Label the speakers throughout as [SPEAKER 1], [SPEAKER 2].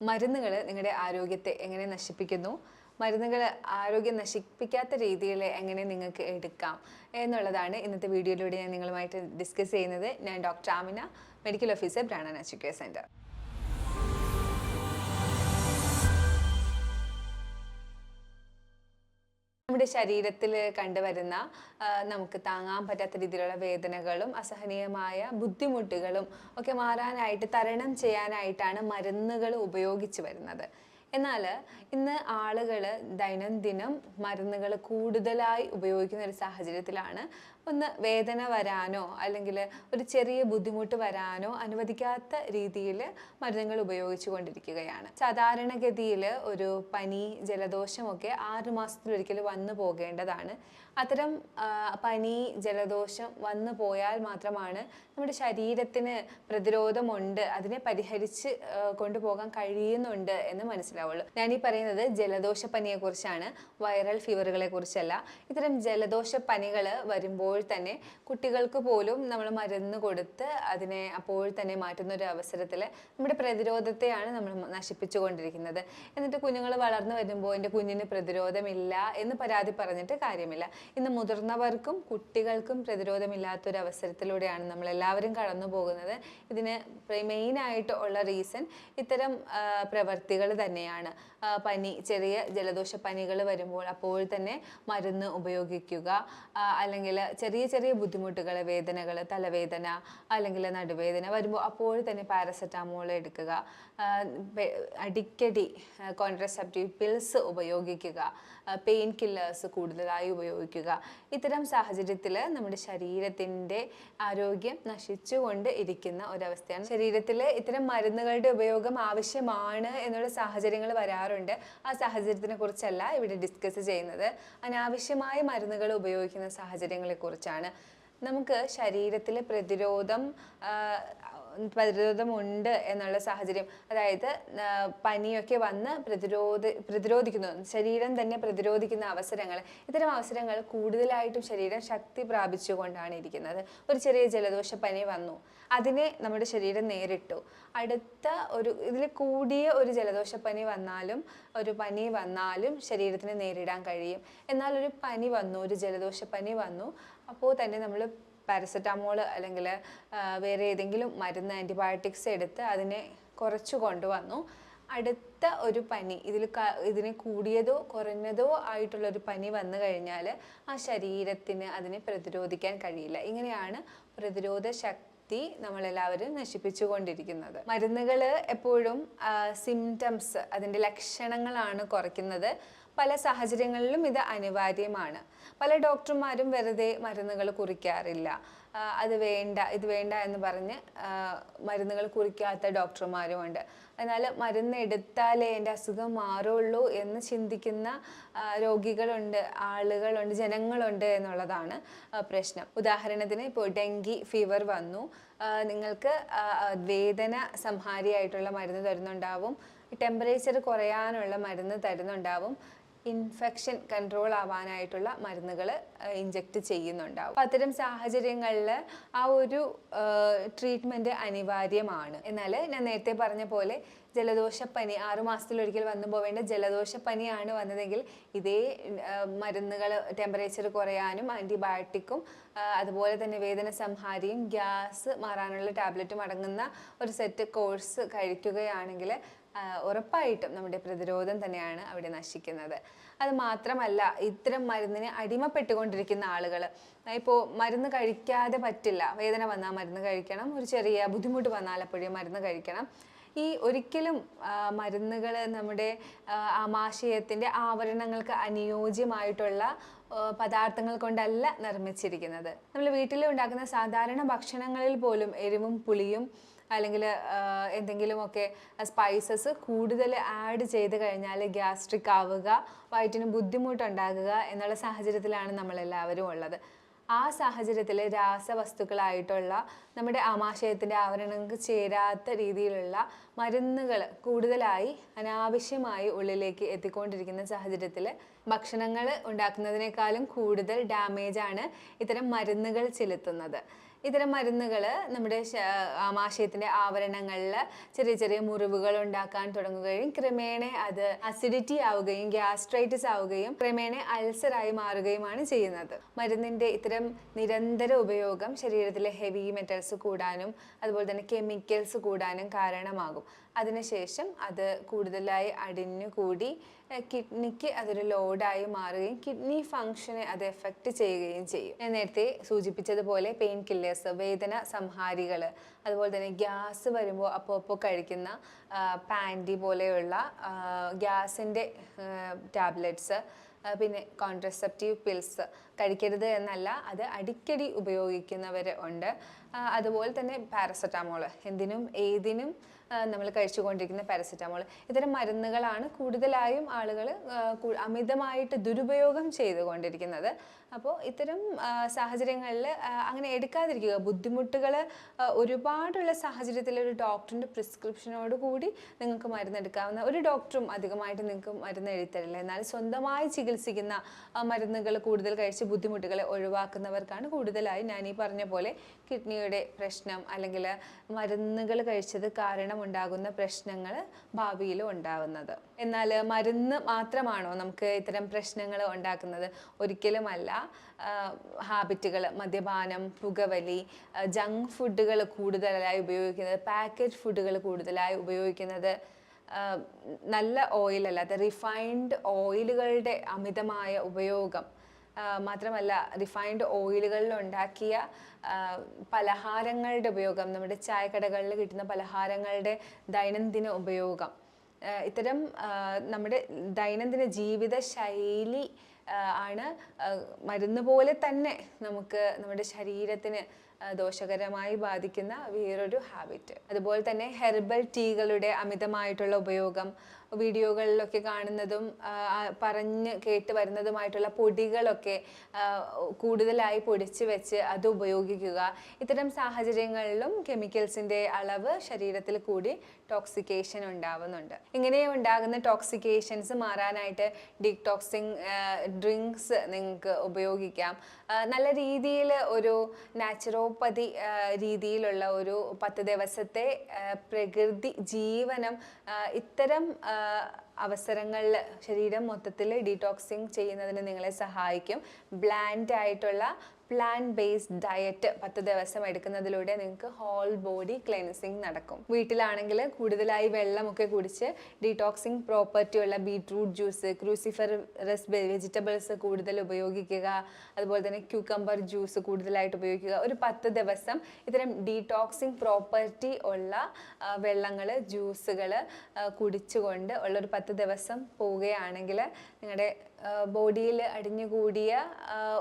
[SPEAKER 1] മരുന്നുകൾ നിങ്ങളുടെ ആരോഗ്യത്തെ എങ്ങനെ നശിപ്പിക്കുന്നു? മരുന്നുകൾ ആരോഗ്യം നശിപ്പിക്കാത്ത രീതിയിൽ എങ്ങനെ നിങ്ങൾക്ക് എടുക്കാം എന്നുള്ളതാണ് ഇന്നത്തെ വീഡിയോയിലൂടെ ഞാൻ നിങ്ങളുമായിട്ട് ഡിസ്കസ് ചെയ്യുന്നത്. ഞാൻ doctor Amina, medical officer, Prana natural care centre. നമ്മുടെ ശരീരത്തിൽ കണ്ടുവരുന്ന നമുക്ക് താങ്ങാൻ പറ്റാത്ത രീതിയിലുള്ള വേദനകളും അസഹനീയമായ ബുദ്ധിമുട്ടുകളും ഒക്കെ മാറാനായിട്ട്, തരണം ചെയ്യാനായിട്ടാണ് മരുന്നുകൾ ഉപയോഗിച്ച് വരുന്നത്. എന്നാൽ ഇന്ന് ആളുകൾ ദൈനംദിനം മരുന്നുകൾ കൂടുതലായി ഉപയോഗിക്കുന്ന ഒരു സാഹചര്യത്തിലാണ് ഒന്ന് വേദന വരാനോ അല്ലെങ്കിൽ ഒരു ചെറിയ ബുദ്ധിമുട്ട് വരാനോ അനുവദിക്കാത്ത രീതിയിൽ മരുന്നുകൾ ഉപയോഗിച്ചു കൊണ്ടിരിക്കുകയാണ്. സാധാരണഗതിയിൽ ഒരു പനി, ജലദോഷമൊക്കെ 6 മാസത്തിലൊരിക്കൽ വന്നു പോകേണ്ടതാണ്. അത്തരം പനി, ജലദോഷം വന്നു പോയാൽ മാത്രമാണ് നമ്മുടെ ശരീരത്തിന് പ്രതിരോധമുണ്ട്, അതിനെ പരിഹരിച്ച് കൊണ്ടുപോകാൻ കഴിയുന്നുണ്ട് എന്ന് മനസ്സിലാവുള്ളൂ. ഞാനീ പറയുന്നത് ജലദോഷ പനിയെ കുറിച്ചാണ്, വൈറൽ ഫീവറുകളെ കുറിച്ചല്ല. ഇത്തരം ജലദോഷ പനികൾ വരുമ്പോൾ തന്നെ കുട്ടികൾക്ക് പോലും നമ്മൾ മരുന്ന് കൊടുത്ത് അതിനെ അപ്പോൾ തന്നെ മാറ്റുന്ന ഒരു അവസരത്തിൽ നമ്മുടെ പ്രതിരോധത്തെയാണ് നമ്മൾ നശിപ്പിച്ചു കൊണ്ടിരിക്കുന്നത്. എന്നിട്ട് കുഞ്ഞുങ്ങൾ വളർന്നു വരുമ്പോൾ എൻ്റെ കുഞ്ഞിന് പ്രതിരോധമില്ല എന്ന് പരാതി പറഞ്ഞിട്ട് കാര്യമില്ല. ഇന്ന് മുതിർന്നവർക്കും കുട്ടികൾക്കും പ്രതിരോധമില്ലാത്തൊരു അവസരത്തിലൂടെയാണ് നമ്മളെല്ലാവരും കടന്നു പോകുന്നത്. ഇതിന് മെയിനായിട്ട് ഉള്ള റീസൺ ഇത്തരം പ്രവർത്തികൾ തന്നെയാണ്. പനി, ചെറിയ ജലദോഷ പനികൾ വരുമ്പോൾ അപ്പോൾ തന്നെ മരുന്ന് ഉപയോഗിക്കുക, അല്ലെങ്കിൽ ചെറിയ ചെറിയ ബുദ്ധിമുട്ടുകൾ, വേദനകൾ, തലവേദന അല്ലെങ്കിൽ നടുവേദന വരുമ്പോൾ അപ്പോൾ തന്നെ പാരസെറ്റാമോൾ എടുക്കുക, അടിക്കടി കോൺട്രസെപ്റ്റീവ് പിൽസ് ഉപയോഗിക്കുക, പെയിൻ കില്ലേഴ്സ് കൂടുതലായി ഉപയോഗിക്കുക. ഇത്തരം സാഹചര്യത്തിൽ നമ്മുടെ ശരീരത്തിൻ്റെ ആരോഗ്യം നശിച്ചുകൊണ്ട് ഇരിക്കുന്ന ഒരവസ്ഥയാണ്. ശരീരത്തിൽ ഇത്തരം മരുന്നുകളുടെ ഉപയോഗം ആവശ്യമാണ് എന്നുള്ള സാഹചര്യങ്ങൾ വരാറുണ്ട്. ആ സാഹചര്യത്തിനെ കുറിച്ചല്ല ഇവിടെ ഡിസ്കസ് ചെയ്യുന്നത്. അനാവശ്യമായ മരുന്നുകൾ ഉപയോഗിക്കുന്ന സാഹചര്യങ്ങളെ കുറിച്ചാണ്. നമുക്ക് ശരീരത്തിലെ പ്രതിരോധമുണ്ട് എന്നുള്ള സാഹചര്യം, അതായത് പനിയൊക്കെ വന്ന് പ്രതിരോധിക്കുന്നു, ശരീരം തന്നെ പ്രതിരോധിക്കുന്ന അവസരങ്ങൾ, ഇത്തരം അവസരങ്ങൾ കൂടുതലായിട്ടും ശരീരം ശക്തി പ്രാപിച്ചുകൊണ്ടാണ് ഇരിക്കുന്നത്. ഒരു ചെറിയ ജലദോഷ പനി വന്നു, അതിനെ നമ്മുടെ ശരീരം നേരിട്ടു. അടുത്ത ഇതിൽ കൂടിയ ഒരു ജലദോഷ പനി വന്നാലും ശരീരത്തിന് നേരിടാൻ കഴിയും. എന്നാൽ ഒരു പനി വന്നു, ഒരു ജലദോഷ പനി വന്നു, അപ്പോൾ തന്നെ നമ്മൾ പാരസെറ്റാമോൾ അല്ലെങ്കിൽ വേറെ ഏതെങ്കിലും മരുന്ന്, ആൻറ്റിബയോട്ടിക്സ് എടുത്ത് അതിനെ കുറച്ചു കൊണ്ടുവന്നു. അടുത്ത ഒരു പനി, ഇതിനെ കൂടിയതോ കുറഞ്ഞതോ ആയിട്ടുള്ളൊരു പനി വന്നു കഴിഞ്ഞാൽ ആ ശരീരത്തിന് അതിനെ പ്രതിരോധിക്കാൻ കഴിയില്ല. ഇങ്ങനെയാണ് പ്രതിരോധ ശക്തി നമ്മളെല്ലാവരും നശിപ്പിച്ചുകൊണ്ടിരിക്കുന്നത്. മരുന്നുകൾ എപ്പോഴും സിംറ്റംസ്, അതിൻ്റെ ലക്ഷണങ്ങളാണ് കുറയ്ക്കുന്നത്. പല സാഹചര്യങ്ങളിലും ഇത് അനിവാര്യമാണ്. പല ഡോക്ടർമാരും വെറുതെ മരുന്നുകൾ കുറിക്കാറില്ല. ഇത് വേണ്ട എന്ന് പറഞ്ഞ് മരുന്നുകൾ കുറിക്കാത്ത ഡോക്ടർമാരുമുണ്ട്. എന്നാൽ മരുന്ന് എടുത്താലേ എൻ്റെ അസുഖം മാറുള്ളൂ എന്ന് ചിന്തിക്കുന്ന ആളുകളുണ്ട്, ജനങ്ങളുണ്ട് എന്നുള്ളതാണ് പ്രശ്നം. ഉദാഹരണത്തിന് ഇപ്പോൾ ഡെങ്കി ഫീവർ വന്നു, നിങ്ങൾക്ക് വേദന സംഹാരിയായിട്ടുള്ള മരുന്ന് തരുന്നുണ്ടാവും, ടെമ്പറേച്ചർ കുറയാനുള്ള മരുന്ന് തരുന്നുണ്ടാവും, ഇൻഫെക്ഷൻ കൺട്രോൾ ആവാനായിട്ടുള്ള മരുന്നുകൾ ഇഞ്ചെക്റ്റ് ചെയ്യുന്നുണ്ടാവും. അപ്പം അത്തരം സാഹചര്യങ്ങളിൽ ആ ഒരു ട്രീറ്റ്മെൻറ്റ് അനിവാര്യമാണ്. എന്നാൽ ഞാൻ നേരത്തെ പറഞ്ഞ പോലെ ജലദോഷപ്പനി 6 മാസത്തിലൊരിക്കൽ വന്നു പോവേണ്ട ജലദോഷപ്പനിയാണ് വന്നതെങ്കിൽ ഇതേ മരുന്നുകൾ ടെമ്പറേച്ചർ കുറയാനും ആൻറ്റിബയോട്ടിക്കും അതുപോലെ തന്നെ വേദന സംഹാരിയും ഗ്യാസ് മാറാനുള്ള ടാബ്ലറ്റും അടങ്ങുന്ന ഒരു സെറ്റ് കോഴ്സ് കഴിക്കുകയാണെങ്കിൽ ഉറപ്പായിട്ടും നമ്മുടെ പ്രതിരോധം തന്നെയാണ് അവിടെ നശിക്കുന്നത്. അത് മാത്രമല്ല, ഇത്തരം മരുന്നിന് അടിമപ്പെട്ടുകൊണ്ടിരിക്കുന്ന ആളുകൾ, ഇപ്പോൾ മരുന്ന് കഴിക്കാതെ പറ്റില്ല, വേദന വന്നാൽ മരുന്ന് കഴിക്കണം, ഒരു ചെറിയ ബുദ്ധിമുട്ട് വന്നാൽ അപ്പോഴേ മരുന്ന് കഴിക്കണം. ഒരിക്കലും മരുന്നുകൾ നമ്മുടെ ആമാശയത്തിൻ്റെ ആവരണങ്ങൾക്ക് അനുയോജ്യമായിട്ടുള്ള പദാർത്ഥങ്ങൾ കൊണ്ടല്ല നിർമ്മിച്ചിരിക്കുന്നത്. നമ്മൾ വീട്ടിൽ ഉണ്ടാക്കുന്ന സാധാരണ ഭക്ഷണങ്ങളിൽ പോലും എരിവും പുളിയും അല്ലെങ്കിൽ എന്തെങ്കിലുമൊക്കെ സ്പൈസസ് കൂടുതൽ ആഡ് ചെയ്ത് കഴിഞ്ഞാൽ ഗ്യാസ്ട്രിക് ആവുക, വയറ്റിന് ബുദ്ധിമുട്ടുണ്ടാകുക എന്നുള്ള സാഹചര്യത്തിലാണ് നമ്മളെല്ലാവരും ഉള്ളത്. ആ സാഹചര്യത്തിൽ രാസവസ്തുക്കളായിട്ടുള്ള നമ്മുടെ ആമാശയത്തിൻ്റെ ആവരണങ്ങൾക്ക് ചേരാത്ത രീതിയിലുള്ള മരുന്നുകൾ കൂടുതലായി അനാവശ്യമായി ഉള്ളിലേക്ക് എത്തിക്കൊണ്ടിരിക്കുന്ന സാഹചര്യത്തിൽ ഭക്ഷണങ്ങൾ ഉണ്ടാക്കുന്നതിനേക്കാളും കൂടുതൽ ഡാമേജാണ് ഇത്തരം മരുന്നുകൾ ചെലുത്തുന്നത്. ഇത്തരം മരുന്നുകൾ നമ്മുടെ ആമാശയത്തിൻ്റെ ആവരണങ്ങളിൽ ചെറിയ ചെറിയ മുറിവുകൾ ഉണ്ടാക്കാൻ തുടങ്ങുകയും ക്രമേണ അത് അസിഡിറ്റി ആവുകയും ഗ്യാസ്ട്രൈറ്റിസ് ആവുകയും ക്രമേണ അൾസറായി മാറുകയുമാണ് ചെയ്യുന്നത്. മരുന്നിൻ്റെ ഇത്തരം നിരന്തര ഉപയോഗം ശരീരത്തിലെ ഹെവി മെറ്റൽസ് കൂടാനും അതുപോലെ തന്നെ കെമിക്കൽസ് കൂടാനും കാരണമാകും. അതിനുശേഷം അത് കൂടുതലായി അടിഞ്ഞുകൂടി കിഡ്നിക്ക് അതൊരു ലോഡായി മാറുകയും കിഡ്നി ഫങ്ഷനെ അത് എഫക്റ്റ് ചെയ്യുകയും ചെയ്യും. ഞാൻ നേരത്തെ സൂചിപ്പിച്ചതുപോലെ പെയിൻ കില്ലേഴ്സ്, വേദന സംഹാരികൾ, അതുപോലെ തന്നെ ഗ്യാസ് വരുമ്പോൾ അപ്പോൾ കഴിക്കുന്ന പാൻറ്റി പോലെയുള്ള ഗ്യാസിൻ്റെ ടാബ്ലറ്റ്സ്, പിന്നെ കോൺട്രസെപ്റ്റീവ് പിൽസ് കഴിക്കരുത് എന്നല്ല, അത് അടിക്കടി ഉപയോഗിക്കുന്നവർ ഉണ്ട്. അതുപോലെ തന്നെ പാരസെറ്റാമോൾ, എന്തിനും ഏതിനും നമ്മൾ കഴിച്ചുകൊണ്ടിരിക്കുന്ന പാരസെറ്റാമോൾ, ഇത്തരം മരുന്നുകളാണ് കൂടുതലായും ആളുകൾ അമിതമായിട്ട് ദുരുപയോഗം ചെയ്തുകൊണ്ടിരിക്കുന്നത്. അപ്പോൾ ഇത്തരം സാഹചര്യങ്ങളിൽ അങ്ങനെ എടുക്കാതിരിക്കുക. ബുദ്ധിമുട്ടുകൾ ഒരുപാടുള്ള സാഹചര്യത്തിൽ ഒരു ഡോക്ടറിൻ്റെ പ്രിസ്ക്രിപ്ഷനോട് കൂടി നിങ്ങൾക്ക് മരുന്നെടുക്കാവുന്ന, ഒരു ഡോക്ടറും അധികമായിട്ട് നിങ്ങൾക്ക് മരുന്ന് എഴുതരില്ല. എന്നാൽ സ്വന്തമായി ചികിത്സിക്കുന്ന മരുന്നുകൾ കൂടുതൽ കഴിച്ച് ബുദ്ധിമുട്ടുകളെ ഒഴിവാക്കുന്നവർക്കാണ് കൂടുതലായി ഞാൻ ഈ പറഞ്ഞ പോലെ കിഡ്നിയുടെ പ്രശ്നം അല്ലെങ്കിൽ മരുന്നുകൾ കഴിച്ചത് കാരണം ഉണ്ടാകുന്ന പ്രശ്നങ്ങൾ ഭാവിയിലും ഉണ്ടാവുന്നത്. എന്നാൽ മരുന്ന് മാത്രമാണോ നമുക്ക് ഇത്തരം പ്രശ്നങ്ങൾ ഉണ്ടാക്കുന്നത്? ഒരിക്കലുമല്ല. ഹാബിറ്റുകൾ, മദ്യപാനം, പുകവലി, ജങ്ക് ഫുഡുകൾ കൂടുതലായി ഉപയോഗിക്കുന്നത്, പാക്കറ്റ് ഫുഡുകൾ കൂടുതലായി ഉപയോഗിക്കുന്നത്, നല്ല ഓയിലല്ലാത്ത റിഫൈൻഡ് ഓയിലുകളുടെ അമിതമായ ഉപയോഗം, മാത്രമല്ല റിഫൈൻഡ് ഓയിലുകളിൽ ഉണ്ടാക്കിയ പലഹാരങ്ങളുടെ ഉപയോഗം, നമ്മുടെ ചായക്കടകളിൽ കിട്ടുന്ന പലഹാരങ്ങളുടെ ദൈനംദിന ഉപയോഗം, ഇത്തരം നമ്മുടെ ദൈനംദിന ജീവിത ശൈലി ആണ് മരുന്ന് പോലെ തന്നെ നമുക്ക് നമ്മുടെ ശരീരത്തിന് ദോഷകരമായി ബാധിക്കുന്ന വേറൊരു ഹാബിറ്റ്. അതുപോലെ തന്നെ ഹെർബൽ ടീകളുടെ അമിതമായിട്ടുള്ള ഉപയോഗം, വീഡിയോകളിലൊക്കെ കാണുന്നതും പറഞ്ഞ് കേട്ട് വരുന്നതുമായിട്ടുള്ള പൊടികളൊക്കെ കൂടുതലായി പൊടിച്ച് വെച്ച് അത് ഉപയോഗിക്കുക. ഇത്തരം സാഹചര്യങ്ങളിലും കെമിക്കൽസിൻ്റെ അളവ് ശരീരത്തിൽ കൂടി ടോക്സിക്കേഷൻ ഉണ്ടാവുന്നുണ്ട്. ഇങ്ങനെ ഉണ്ടാകുന്ന ടോക്സിക്കേഷൻസ് മാറാനായിട്ട് ഡീടോക്സിങ് ഡ്രിങ്ക്സ് നിങ്ങൾക്ക് ഉപയോഗിക്കാം. നല്ല രീതിയിൽ ഒരു നാച്ചുറോപ്പതി രീതിയിലുള്ള ഒരു 10 ദിവസത്തെ പ്രകൃതി ജീവനം ഇത്തരം അവസരങ്ങളിൽ ശരീരം മൊത്തത്തിൽ ഡീടോക്സിങ് ചെയ്യുന്നതിന് നിങ്ങളെ സഹായിക്കും. ബ്ലാൻഡ് ആയിട്ടുള്ള പ്ലാന്റ് ബേസ്ഡ് ഡയറ്റ് 10 ദിവസം എടുക്കുന്നതിലൂടെ നിങ്ങൾക്ക് ഹോൾ ബോഡി ക്ലെൻസിങ് നടക്കും. വീട്ടിലാണെങ്കിൽ കൂടുതലായി വെള്ളമൊക്കെ കുടിച്ച് ഡീടോക്സിങ് പ്രോപ്പർട്ടി ഉള്ള ബീട്രൂട്ട് ജ്യൂസ്, ക്രൂസിഫറസ് വെജിറ്റബിൾസ് കൂടുതൽ ഉപയോഗിക്കുക. അതുപോലെ തന്നെ ക്യൂക്കമ്പർ ജ്യൂസ് കൂടുതലായിട്ട് ഉപയോഗിക്കുക. ഒരു 10 ദിവസം ഇത്തരം ഡീടോക്സിങ് പ്രോപ്പർട്ടി ഉള്ള വെള്ളങ്ങൾ, ജ്യൂസുകൾ കുടിച്ചുകൊണ്ട് ഉള്ളൊരു 10 ദിവസം പോവുകയാണെങ്കിൽ നിങ്ങളുടെ ബോഡിയിൽ അടിഞ്ഞുകൂടിയ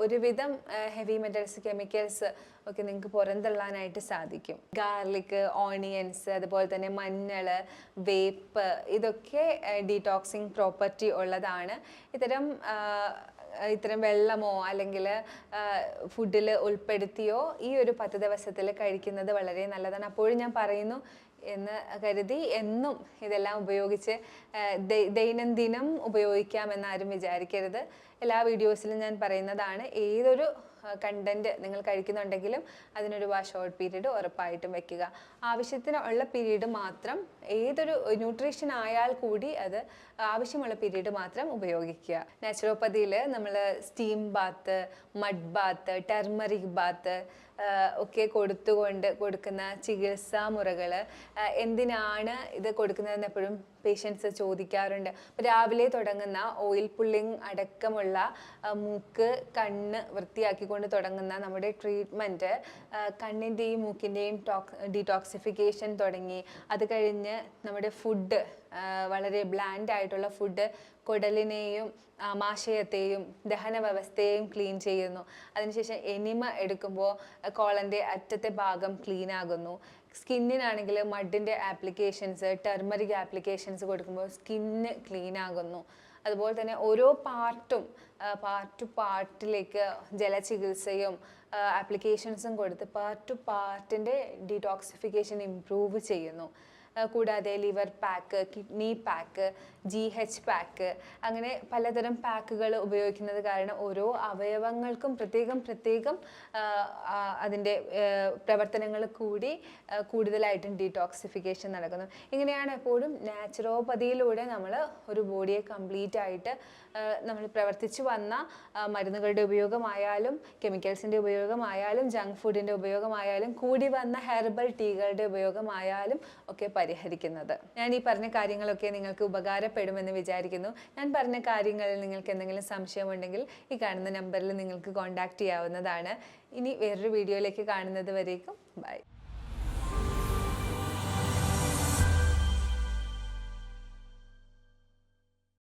[SPEAKER 1] ഒരുവിധം ഹെവി മെറ്റൽസ്, കെമിക്കൽസ് ഒക്കെ നിങ്ങൾക്ക് പുറന്തള്ളാനായിട്ട് സാധിക്കും. ഗാർലിക്, ഓണിയൻസ്, അതുപോലെ തന്നെ മഞ്ഞൾ, വേപ്പ്, ഇതൊക്കെ ഡീടോക്സിങ് പ്രോപ്പർട്ടി ഉള്ളതാണ്. ഇത്തരം വെള്ളമോ അല്ലെങ്കിൽ ഫുഡിൽ ഉൾപ്പെടുത്തിയോ ഈ ഒരു 10 ദിവസത്തിൽ കഴിക്കുന്നത് വളരെ നല്ലതാണ്. അപ്പോഴും ഞാൻ പറയുന്നു എന്ന് കരുതി എന്നും ഇതെല്ലാം ഉപയോഗിച്ച് ദൈനംദിനം ഉപയോഗിക്കാമെന്നാരും വിചാരിക്കരുത്. എല്ലാ വീഡിയോസിലും ഞാൻ പറയുന്നതാണ്, ഏതൊരു കണ്ടന്റ് നിങ്ങൾ കഴിക്കുന്നുണ്ടെങ്കിലും അതിനൊരു ഷോർട്ട് പീരീഡ് ഉറപ്പായിട്ടും വെക്കുക. ആവശ്യത്തിന് ഉള്ള പീരീഡ് മാത്രം, ഏതൊരു ന്യൂട്രീഷൻ ആയാൽ കൂടി അത് ആവശ്യമുള്ള പീരീഡ് മാത്രം ഉപയോഗിക്കുക. നാച്ചുറോപ്പതിയിൽ നമ്മൾ steam bath, mud bath, turmeric bath ഒക്കെ കൊടുക്കുന്ന ചികിത്സാ മുറകൾ, എന്തിനാണ് ഇത് കൊടുക്കുന്നതെന്ന് എപ്പോഴും പേഷ്യൻസ് ചോദിക്കാറുണ്ട്. രാവിലെ തുടങ്ങുന്ന ഓയിൽ പുള്ളിങ് അടക്കമുള്ള മൂക്ക്, കണ്ണ് വൃത്തിയാക്കിക്കൊണ്ട് തുടങ്ങുന്ന നമ്മുടെ ട്രീറ്റ്മെൻറ്റ് കണ്ണിൻ്റെയും മൂക്കിൻ്റെയും ഡീടോക്സിഫിക്കേഷൻ തുടങ്ങി, അത് കഴിഞ്ഞ് നമ്മുടെ ഫുഡ്, വളരെ ബ്ലാൻഡ് ആയിട്ടുള്ള ഫുഡ് കുടലിനെയും ആമാശയത്തെയും ദഹന വ്യവസ്ഥയെയും ക്ലീൻ ചെയ്യുന്നു. അതിനുശേഷം എനിമ എടുക്കുമ്പോൾ കോളൻ്റെ അറ്റത്തെ ഭാഗം ക്ലീൻ ആകുന്നു. സ്കിന്നിനാണെങ്കിൽ മഡിൻ്റെ ആപ്ലിക്കേഷൻസ്, ടെർമറിക് ആപ്ലിക്കേഷൻസ് കൊടുക്കുമ്പോൾ സ്കിന്ന് ക്ലീൻ ആകുന്നു. അതുപോലെ തന്നെ ഓരോ പാർട്ടിലേക്ക് ജലചികിത്സയും ആപ്ലിക്കേഷൻസും കൊടുത്ത് പാർട്ടിൻ്റെ ഡീടോക്സിഫിക്കേഷൻ ഇംപ്രൂവ് ചെയ്യുന്നു. കൂടാതെ liver pack, kidney pack, GH pack, അങ്ങനെ പലതരം പാക്കുകൾ ഉപയോഗിക്കുന്നത് കാരണം ഓരോ അവയവങ്ങൾക്കും പ്രത്യേകം അതിൻ്റെ പ്രവർത്തനങ്ങൾ കൂടി കൂടുതലായിട്ടും ഡീടോക്സിഫിക്കേഷൻ നടക്കുന്നു. ഇങ്ങനെയാണ് എപ്പോഴും നാച്ചുറോപ്പതിയിലൂടെ നമ്മൾ ഒരു ബോഡിയെ കംപ്ലീറ്റ് ആയിട്ട് നമ്മൾ പ്രവർത്തിച്ചു വന്ന മരുന്നുകളുടെ ഉപയോഗമായാലും കെമിക്കൽസിൻ്റെ ഉപയോഗമായാലും ജങ്ക് ഫുഡിൻ്റെ ഉപയോഗമായാലും കൂടി വന്ന ഹെർബൽ ടീകളുടെ ഉപയോഗമായാലും ഒക്കെ പരിഹരിക്കുന്നത്. ഞാൻ ഈ പറഞ്ഞ കാര്യങ്ങളൊക്കെ നിങ്ങൾക്ക് ഉപകാരപ്പെടുമെന്ന് വിചാരിക്കുന്നു. ഞാൻ പറഞ്ഞ കാര്യങ്ങളിൽ നിങ്ങൾക്ക് എന്തെങ്കിലും സംശയമുണ്ടെങ്കിൽ ഈ കാണുന്ന നമ്പറിൽ നിങ്ങൾക്ക് കോൺടാക്റ്റ് ചെയ്യാവുന്നതാണ്. ഇനി വേറൊരു വീഡിയോയിലേക്ക് കാണുന്നത് വരേക്കും ബൈ.